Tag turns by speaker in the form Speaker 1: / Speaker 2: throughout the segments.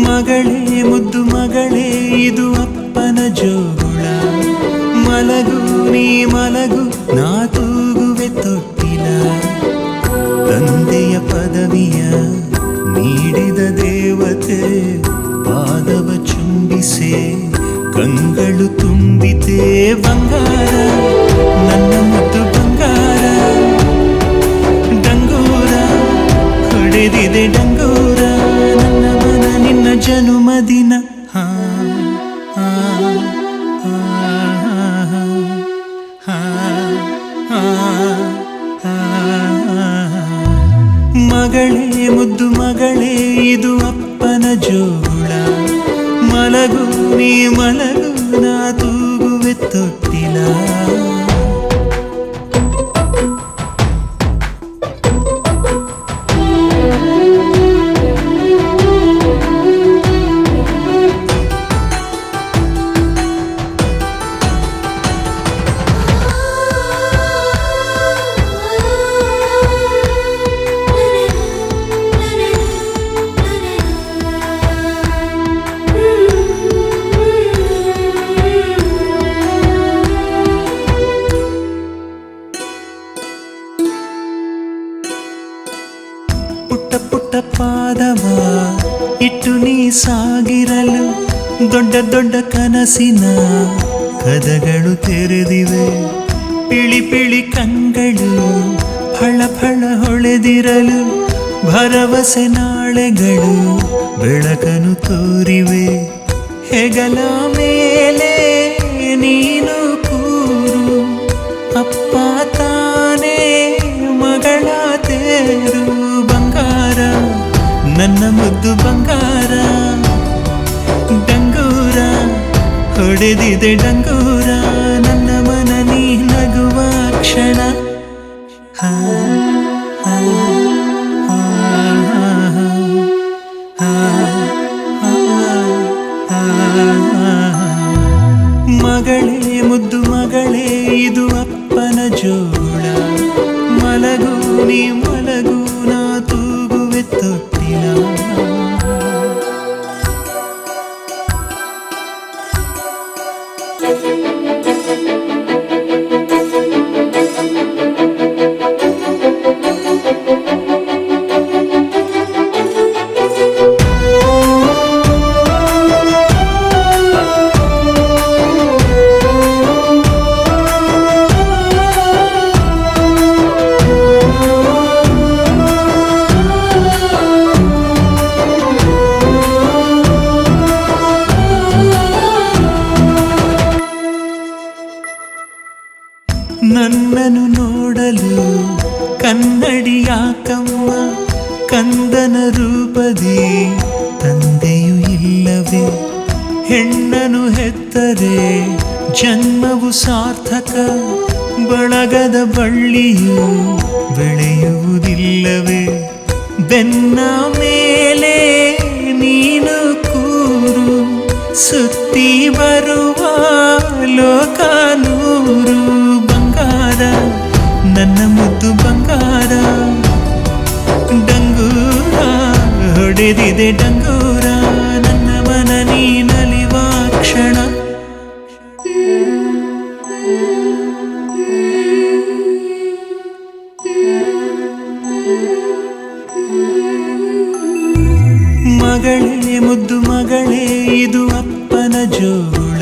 Speaker 1: ಮಗಳೇ ಮುದ್ದು ಮಗಳೇ ಇದು ಅಪ್ಪನ ಜೋಗುಳ. ಮಲಗು ನೀ ಮಲಗು ನಾ ತೂಗುವೆ ತೊಟ್ಟಿಲ. ತಂದೆಯ ಪದವಿಯ ನೀಡಿದ ದೇವತೆ ಪಾದವ ಚುಂಬಿಸೆ ಕಂಗಳು ತುಂಬಿತೆ ಬಂಗಾರ ನನ್ನ ಮುದ್ದು ಬಂಗಾರ. ಡಂಗೂರ ಹೊಡೆದಿದೆ ಡಂಗೂರ ನನ್ನ ಮನ ನಿನ್ನ ಜನುಮದಿನ. ಹಾ ಹಾ ಹಾ ಹಾ ಹಾ. ಮಗಳೇ ಮುದ್ದು ಮಗಳೇ ಇದು ಅಪ್ಪನ ಜೋಗುಳ. ಮಲಗು ನೀ ಮಲಗು ನಾ ತೂಗುವೆ ತೊಟ್ಟಿಲ. ಪುಟ್ಟ ಪುಟ್ಟ ಪಾದವ ಇಟ್ಟು ನೀ ಸಾಗಿರಲು ದೊಡ್ಡ ದೊಡ್ಡ ಕನಸಿನ ಕದಗಳು ತೆರೆದಿವೆ. ಪಿಳಿ ಪಿಳಿ ಕಂಗಳು ಫಳ ಫಳ ಹೊಳೆದಿರಲು ಭರವಸೆ ನಾಳೆಗಳು ಬೆಳಕನು ತೋರಿವೆ. ಹೆಗಲ ಮೇಲೆ ನೀನು ಕೂರು ಅಪ್ಪ ತಾನೇ ಮಗಳ ತೇರು. ಬಂಗಾರ ನನ್ನ ಮುದ್ದು ಬಂಗಾರ. ಡಂಗೂರ ಹೊಡೆದಿದೆ ಡಂಗೂರ ನನ್ನ ಮನ ನೀ ನಗುವ ಕ್ಷಣ. ಹಾ ಹಾ ಹಾ ಹಾ ಹಾ. ಮಗಳೇ ಮುದ್ದು ಮಗಳೇ ಇದು ಅಪ್ಪನ ಜೋಗುಳ. ಮಲಗು ನೀ ಮಲಗು ನಾ ತೂಗುವೆ ತೊಟ್ಟಿಲ. ನನ್ನನ್ನು ನೋಡಲು ಕನ್ನಡಿಯಾಕಮ್ಮ ಕಂದನ ರೂಪದಿ ತಂದೆಯು ಇಲ್ಲವೇ. ಹೆಣ್ಣನು ಹೆತ್ತರೆ ಜನ್ಮವು ಸಾರ್ಥಕ ಬಳಗದ ಬಳ್ಳಿಯು ಬೆಳೆಯುವುದಿಲ್ಲವೇ. ಬೆನ್ನ ಮೇಲೆ ನೀನು ಕೂರು ಸುತ್ತಿ ಬರುವ ಲೋಕ ನೂರು. ಬಂಗಾರ ನನ್ನ ಮುದ್ದು ಬಂಗಾರ. ಡಂಗೂರ ಹೊಡೆದಿದೆ ಡಂಗೂರ ನನ್ನ ಮನ ನೀ ನಲಿವ ಕ್ಷಣ. ಮಗಳೇ ಮುದ್ದು ಮಗಳೇ ಇದು ಅಪ್ಪನ ಜೋಗುಳ.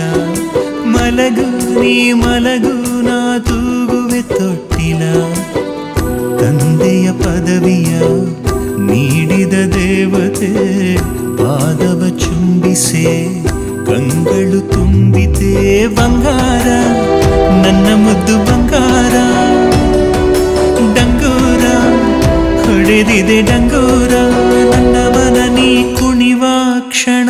Speaker 1: ಮಲಗು ನೀ ಮಲಗು ನಾ ತೂಗುವೆ ತೊಟ್ಟಿಲ. ತಂದೆಯ ಪದವಿಯ ನೀಡಿದ ದೇವತೆ ಪಾದವ ಚುಂಬಿಸೆ ಕಂಗಳು ತುಂಬಿತೆ ಬಂಗಾರ ನನ್ನ ಮುದ್ದು ಬಂಗಾರ. ಡಂಗೂರ ಹೊಡೆದಿದೆ ಡಂಗೂರ ನನ್ನ ಮನ ನೀ ಕುಣಿವ ಕ್ಷಣ.